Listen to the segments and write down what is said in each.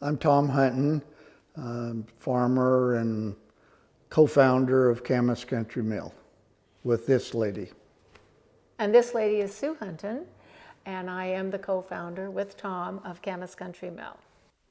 I'm Tom Hunton, farmer and co-founder of Camas Country Mill with this lady. And this lady is Sue Hunton, and I am the co-founder with Tom of Camas Country Mill.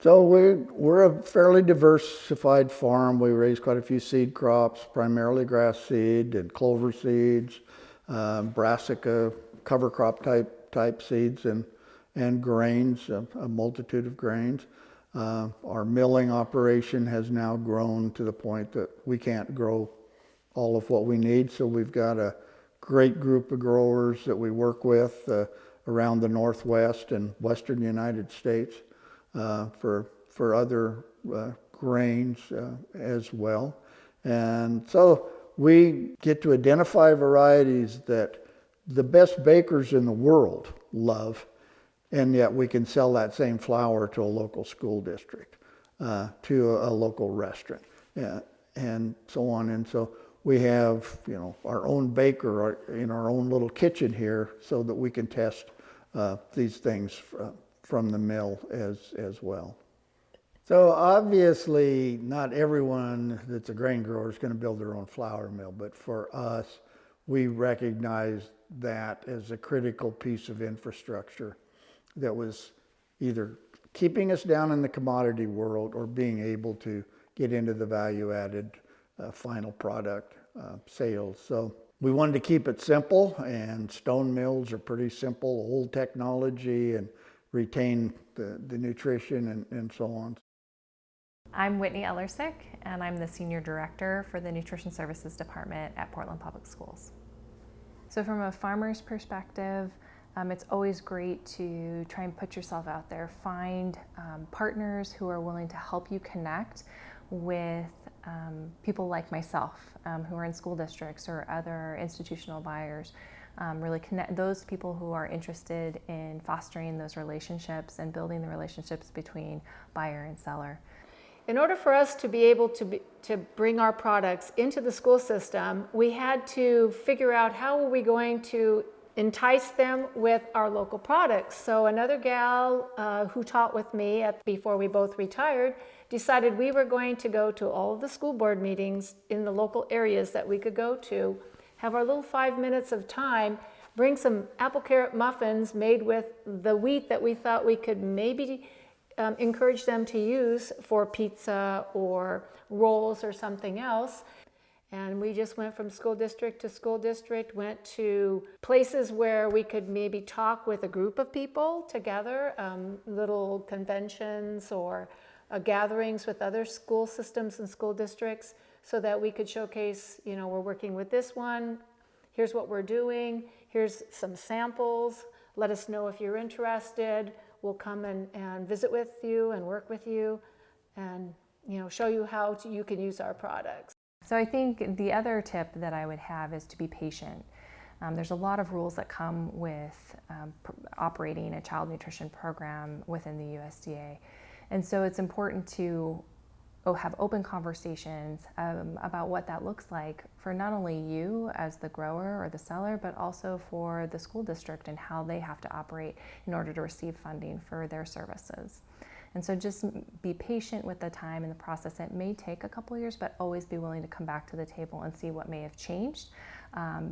So we're a fairly diversified farm. We raise quite a few seed crops, primarily grass seed and clover seeds, brassica, cover crop type seeds, and grains, a multitude of grains. Our milling operation has now grown to the point that we can't grow all of what we need, so we've got a great group of growers that we work with around the Northwest and Western United States for other grains as well. And so we get to identify varieties that the best bakers in the world love, and yet we can sell that same flour to a local school district, to a local restaurant, and so on. And so we have, our own baker in our own little kitchen here, so that we can test these things from the mill as well. So obviously, not everyone that's a grain grower is going to build their own flour mill, but for us, we recognize that as a critical piece of infrastructure that was either keeping us down in the commodity world or being able to get into the value-added final product sales. So we wanted to keep it simple, and stone mills are pretty simple, old technology, and retain the nutrition and so on. I'm Whitney Ellersick, and I'm the Senior Director for the Nutrition Services Department at Portland Public Schools. So from a farmer's perspective, it's always great to try and put yourself out there, find partners who are willing to help you connect with people like myself who are in school districts or other institutional buyers. Really connect those people who are interested in fostering those relationships and building the relationships between buyer and seller. In order for us to be able to bring our products into the school system, we had to figure out how are we going to entice them with our local products. So another gal who taught with me before we both retired decided we were going to go to all of the school board meetings in the local areas that we could go to, have our little 5 minutes of time, bring some apple carrot muffins made with the wheat that we thought we could maybe encourage them to use for pizza or rolls or something else. And we just went from school district to school district, went to places where we could maybe talk with a group of people together, little conventions or gatherings with other school systems and school districts, so that we could showcase, we're working with this one, here's what we're doing, here's some samples, let us know if you're interested. We'll come and visit with you and work with you and show you how you can use our products. So I think the other tip that I would have is to be patient. There's a lot of rules that come with operating a child nutrition program within the USDA. And so it's important to have open conversations about what that looks like for not only you as the grower or the seller, but also for the school district and how they have to operate in order to receive funding for their services. And so just be patient with the time and the process. It may take a couple of years, but always be willing to come back to the table and see what may have changed,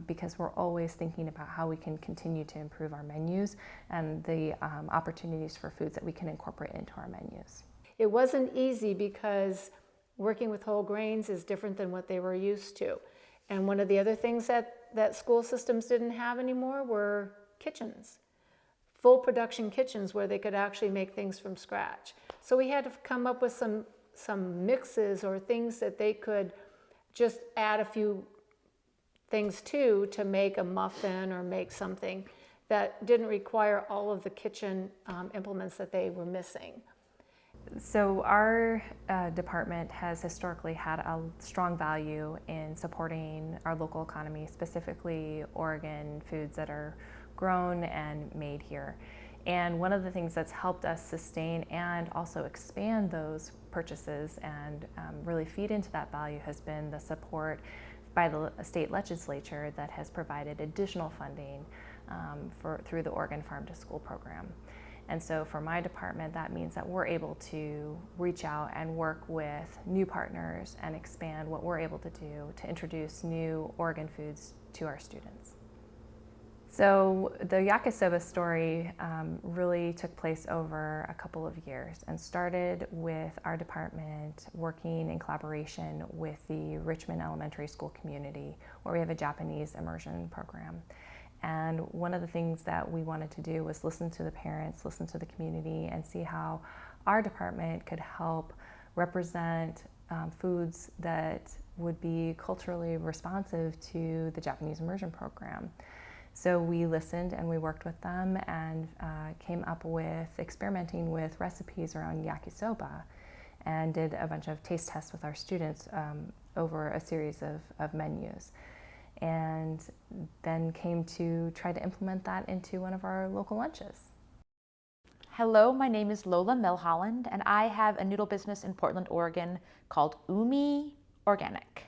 because we're always thinking about how we can continue to improve our menus and the opportunities for foods that we can incorporate into our menus. It wasn't easy because working with whole grains is different than what they were used to. And one of the other things that school systems didn't have anymore were kitchens, full production kitchens where they could actually make things from scratch. So we had to come up with some mixes or things that they could just add a few things to make a muffin or make something that didn't require all of the kitchen implements that they were missing. So our department has historically had a strong value in supporting our local economy, specifically Oregon foods that are grown and made here. And one of the things that's helped us sustain and also expand those purchases and really feed into that value has been the support by the state legislature that has provided additional funding through the Oregon Farm to School program. And so for my department, that means that we're able to reach out and work with new partners and expand what we're able to do to introduce new Oregon foods to our students. So the yakisoba story really took place over a couple of years and started with our department working in collaboration with the Richmond Elementary School community, where we have a Japanese immersion program. And one of the things that we wanted to do was listen to the parents, listen to the community, and see how our department could help represent foods that would be culturally responsive to the Japanese immersion program. So we listened and we worked with them and came up with experimenting with recipes around yakisoba and did a bunch of taste tests with our students over a series of menus. And then came to try to implement that into one of our local lunches. Hello, my name is Lola Milholland, and I have a noodle business in Portland, Oregon called Umi Organic.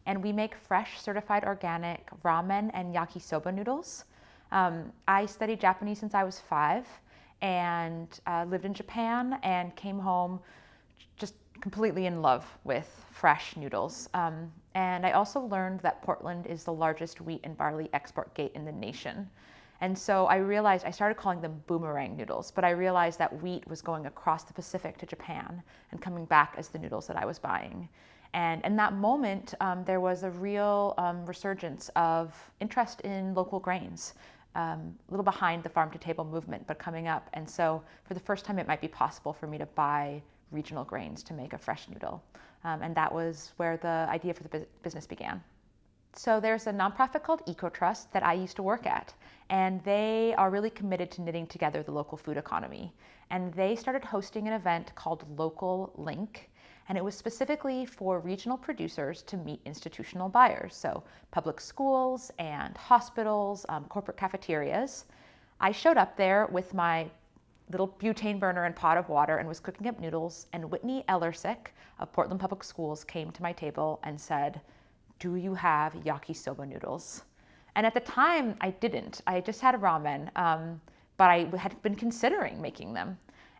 And we make fresh, certified organic ramen and yakisoba noodles. I studied Japanese since I was 5 and lived in Japan and came home just completely in love with fresh noodles. And I also learned that Portland is the largest wheat and barley export gate in the nation. And so I realized, I started calling them boomerang noodles, but I realized that wheat was going across the Pacific to Japan and coming back as the noodles that I was buying. And in that moment, there was a real resurgence of interest in local grains, a little behind the farm-to-table movement, but coming up. And so for the first time, it might be possible for me to buy regional grains to make a fresh noodle. And that was where the idea for the business began. So there's a nonprofit called EcoTrust that I used to work at, and they are really committed to knitting together the local food economy. And they started hosting an event called Local Link, and it was specifically for regional producers to meet institutional buyers, so public schools and hospitals, corporate cafeterias. I showed up there with my little butane burner and pot of water and was cooking up noodles, and Whitney Ellersick of Portland Public Schools came to my table and said, "Do you have yakisoba noodles?" And at the time, I didn't. I just had ramen, but I had been considering making them.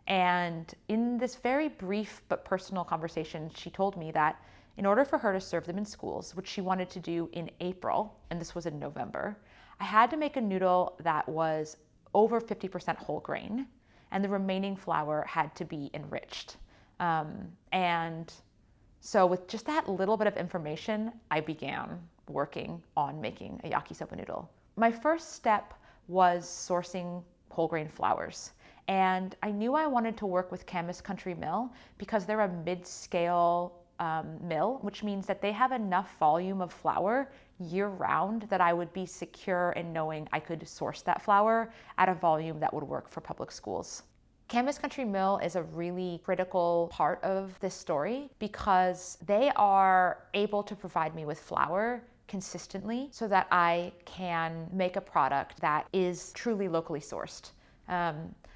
And in this very brief but personal conversation, she told me that in order for her to serve them in schools, which she wanted to do in April, and this was in November, I had to make a noodle that was over 50% whole grain, and the remaining flour had to be enriched. And so with just that little bit of information, I began working on making a yakisoba noodle. My first step was sourcing whole grain flours. And I knew I wanted to work with Camas Country Mill because they're a mid-scale mill, which means that they have enough volume of flour year-round that I would be secure in knowing I could source that flour at a volume that would work for public schools. Camas Country Mill is a really critical part of this story because they are able to provide me with flour consistently so that I can make a product that is truly locally sourced.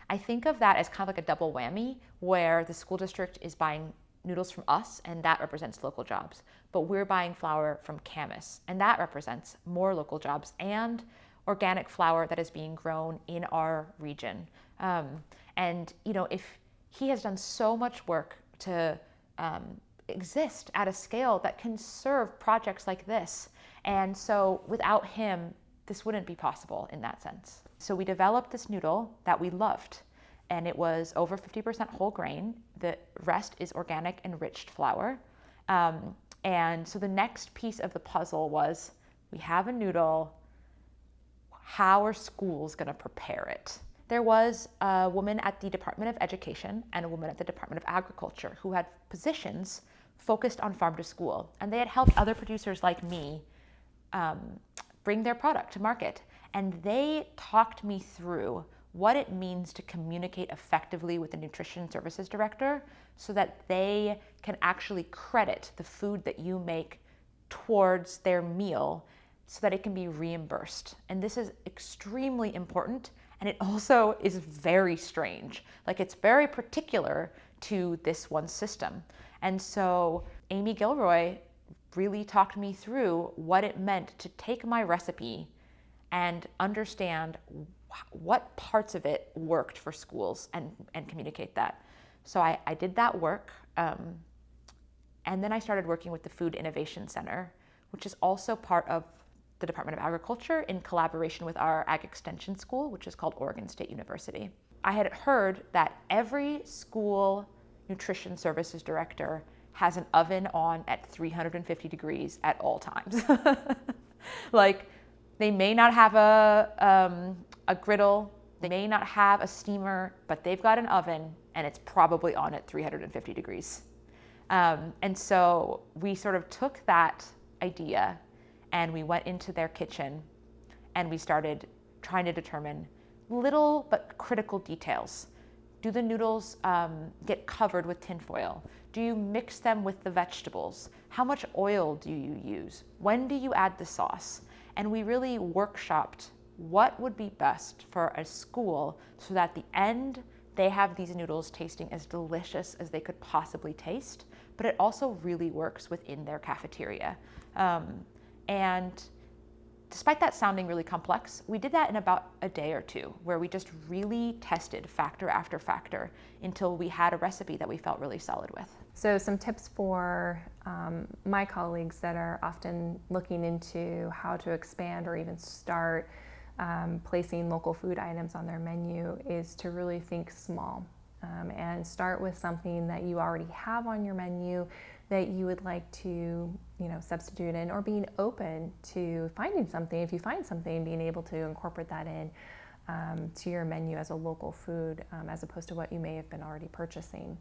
I think of that as kind of like a double whammy, where the school district is buying noodles from us, and that represents local jobs. But we're buying flour from Camas, and that represents more local jobs and organic flour that is being grown in our region. And you know, if he has done so much work to exist at a scale that can serve projects like this, and so without him, this wouldn't be possible in that sense. So we developed this noodle that we loved, and it was over 50% whole grain. The rest is organic enriched flour. And so the next piece of the puzzle was, we have a noodle, how are schools gonna prepare it? There was a woman at the Department of Education and a woman at the Department of Agriculture who had positions focused on farm to school, and they had helped other producers like me bring their product to market. And they talked me through what it means to communicate effectively with the nutrition services director so that they can actually credit the food that you make towards their meal so that it can be reimbursed. And this is extremely important, and it also is very strange. Like, it's very particular to this one system. And so Amy Gilroy really talked me through what it meant to take my recipe and understand what parts of it worked for schools and communicate that. So I did that work. And then I started working with the Food Innovation Center, which is also part of the Department of Agriculture in collaboration with our Ag Extension School, which is called Oregon State University. I had heard that every school nutrition services director has an oven on at 350 degrees at all times. Like, they may not have a griddle, they may not have a steamer, but they've got an oven and it's probably on at 350 degrees. And so we sort of took that idea and we went into their kitchen and we started trying to determine little but critical details. Do the noodles get covered with tinfoil? Do you mix them with the vegetables? How much oil do you use? When do you add the sauce? And we really workshopped what would be best for a school so that at the end they have these noodles tasting as delicious as they could possibly taste, but it also really works within their cafeteria. And despite that sounding really complex, we did that in about a day or two, where we just really tested factor after factor until we had a recipe that we felt really solid with. So some tips for my colleagues that are often looking into how to expand or even start placing local food items on their menu is to really think small and start with something that you already have on your menu that you would like to, substitute in, or being open to finding something. If you find something, being able to incorporate that in to your menu as a local food, as opposed to what you may have been already purchasing.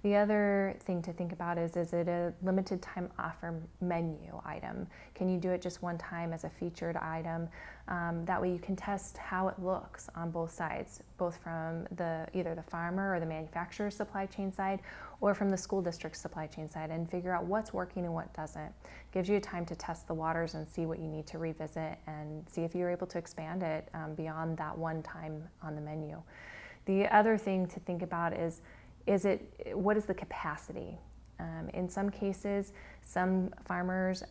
The other thing to think about is it a limited time offer menu item? Can you do it just one time as a featured item? That way you can test how it looks on both sides, both from either the farmer or the manufacturer's supply chain side, or from the school district supply chain side, and figure out what's working and what doesn't. Gives you time to test the waters and see what you need to revisit and see if you're able to expand it beyond that one time on the menu. The other thing to think about is what is the capacity? In some cases, some farmers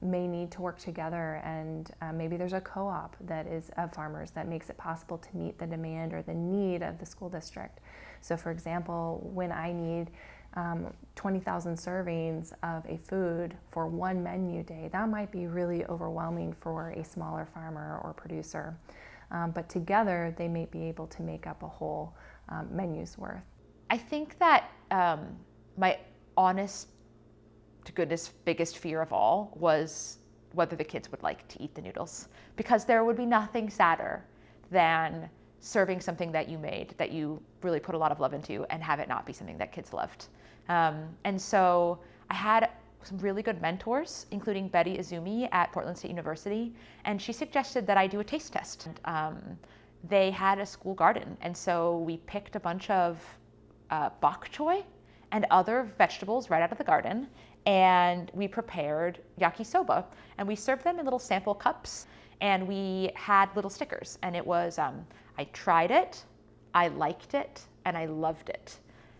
may need to work together, and maybe there's a co-op that is of farmers that makes it possible to meet the demand or the need of the school district. So for example, when I need 20,000 servings of a food for one menu day, that might be really overwhelming for a smaller farmer or producer. But together, they may be able to make up a whole menu's worth. I think that my honest to goodness biggest fear of all was whether the kids would like to eat the noodles, because there would be nothing sadder than serving something that you made that you really put a lot of love into and have it not be something that kids loved. And so I had some really good mentors, including Betty Izumi at Portland State University, and she suggested that I do a taste test. They had a school garden, and so we picked a bunch of bok choy and other vegetables right out of the garden, and we prepared yakisoba, and we served them in little sample cups, and we had little stickers, and it was, I tried it, I liked it, and I loved it.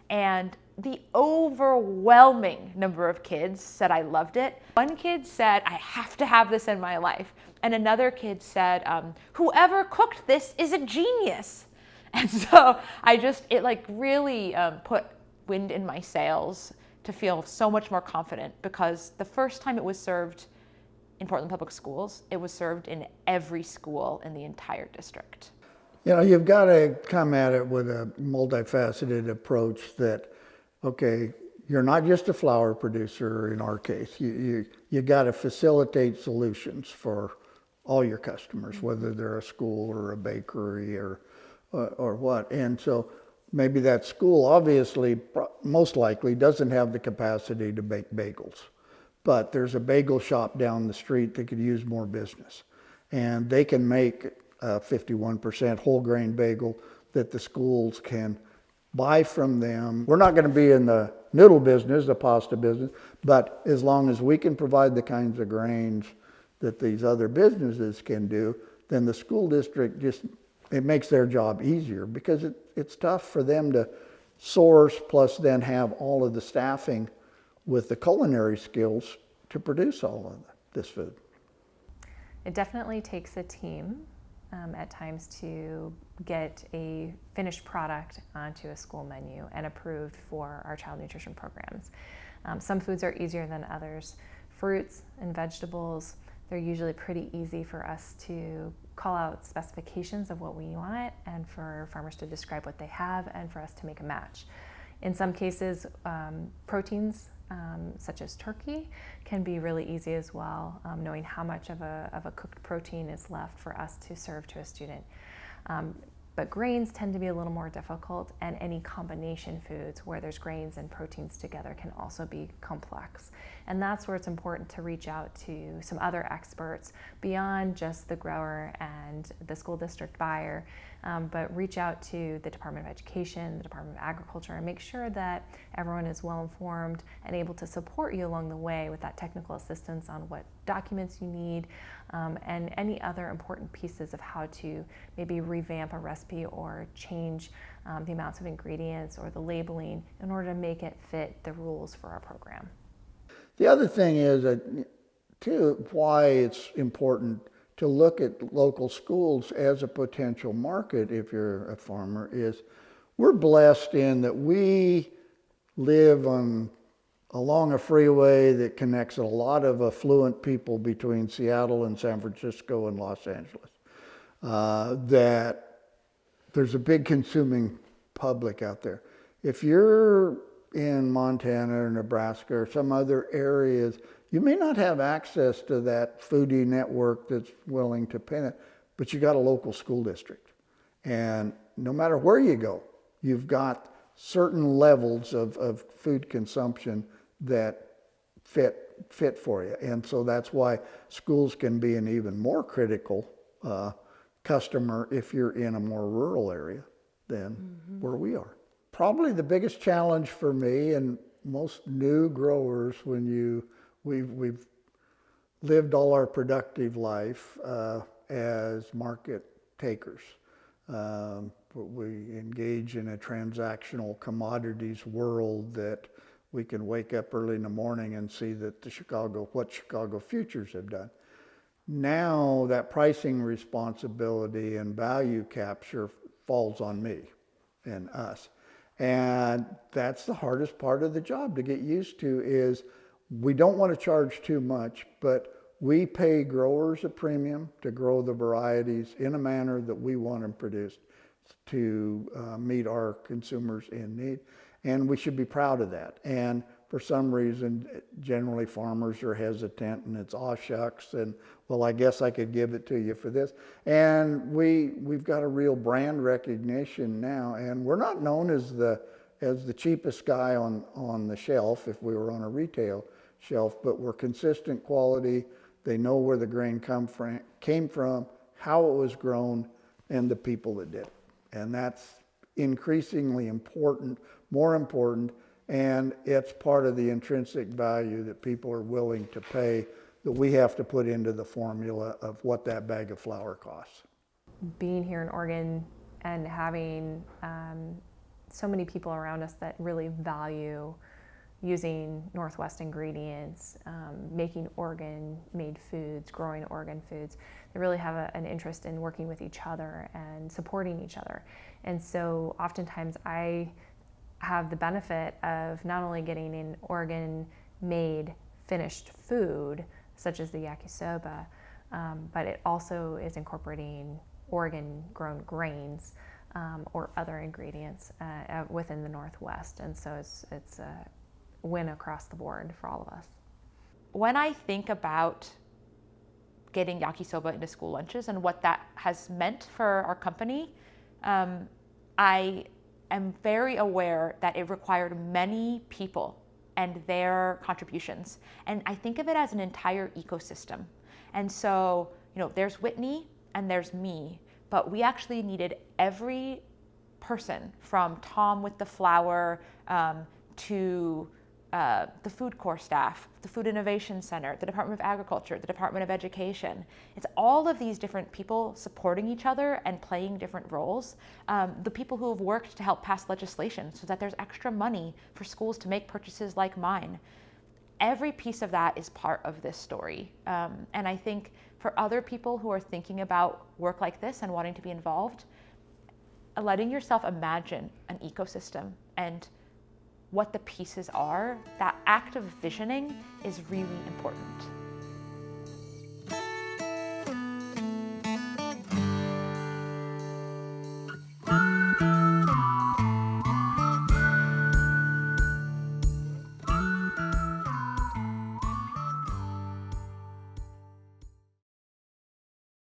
And the overwhelming number of kids said I loved it. One kid said, I have to have this in my life. And another kid said, whoever cooked this is a genius. And so it really put wind in my sails to feel so much more confident, because the first time it was served in Portland Public Schools, it was served in every school in the entire district. You've got to come at it with a multifaceted approach that, okay, you're not just a flour producer in our case. You got to facilitate solutions for all your customers, whether they're a school or a bakery or what. And so maybe that school obviously, most likely, doesn't have the capacity to bake bagels. But there's a bagel shop down the street that could use more business. And they can make a 51% whole grain bagel that the schools can buy from them. We're not going to be in the noodle business, the pasta business, but as long as we can provide the kinds of grains that these other businesses can do, then the school district it makes their job easier, because it's tough for them to source, plus then have all of the staffing with the culinary skills to produce all of this food. It definitely takes a team. at times to get a finished product onto a school menu and approved for our child nutrition programs. Some foods are easier than others. Fruits and vegetables, they're usually pretty easy for us to call out specifications of what we want and for farmers to describe what they have and for us to make a match. In some cases, proteins such as turkey can be really easy as well, knowing how much of a cooked protein is left for us to serve to a student. But grains tend to be a little more difficult, and any combination foods where there's grains and proteins together can also be complex. And that's where it's important to reach out to some other experts beyond just the grower and the school district buyer, but reach out to the Department of Education, the Department of Agriculture, and make sure that everyone is well informed and able to support you along the way with that technical assistance on what documents you need, and any other important pieces of how to maybe revamp a recipe or change the amounts of ingredients or the labeling in order to make it fit the rules for our program. The other thing is too, why it's important to look at local schools as a potential market if you're a farmer is we're blessed in that we live along a freeway that connects a lot of affluent people between Seattle and San Francisco and Los Angeles. That there's a big consuming public out there. If you're in Montana or Nebraska or some other areas, you may not have access to that foodie network that's willing to pay it, but you got a local school district. And no matter where you go, you've got certain levels of food consumption that fit for you. And so that's why schools can be an even more critical customer if you're in a more rural area than where we are. Probably the biggest challenge for me and most new growers when we've lived all our productive life as market takers. We engage in a transactional commodities world that we can wake up early in the morning and see that what Chicago futures have done. Now that pricing responsibility and value capture falls on me and us. And that's the hardest part of the job to get used to is we don't want to charge too much, but we pay growers a premium to grow the varieties in a manner that we want them produced to meet our consumers in need. And we should be proud of that. And for some reason, generally farmers are hesitant and it's aw shucks and well, I guess I could give it to you for this. And we've got a real brand recognition now, and we're not known as the cheapest guy on the shelf if we were on a retail shelf, but we're consistent quality. They know where the grain came from, how it was grown, and the people that did it. And that's increasingly important, more important, and it's part of the intrinsic value that people are willing to pay that we have to put into the formula of what that bag of flour costs. Being here in Oregon and having so many people around us that really value using Northwest ingredients, making Oregon-made foods, growing Oregon foods, they really have an interest in working with each other and supporting each other. And so oftentimes I have the benefit of not only getting an Oregon-made finished food, such as the yakisoba, but it also is incorporating Oregon-grown grains or other ingredients within the Northwest. And so it's a win across the board for all of us. When I think about getting yakisoba into school lunches and what that has meant for our company, I am very aware that it required many people and their contributions. And I think of it as an entire ecosystem. And so, there's Whitney and there's me, but we actually needed every person from Tom with the flour to the food corps staff, the Food Innovation Center, the Department of Agriculture, the Department of Education. It's all of these different people supporting each other and playing different roles. The people who have worked to help pass legislation so that there's extra money for schools to make purchases like mine. every piece of that is part of this story. And I think for other people who are thinking about work like this and wanting to be involved, letting yourself imagine an ecosystem and what the pieces are, that act of visioning is really important.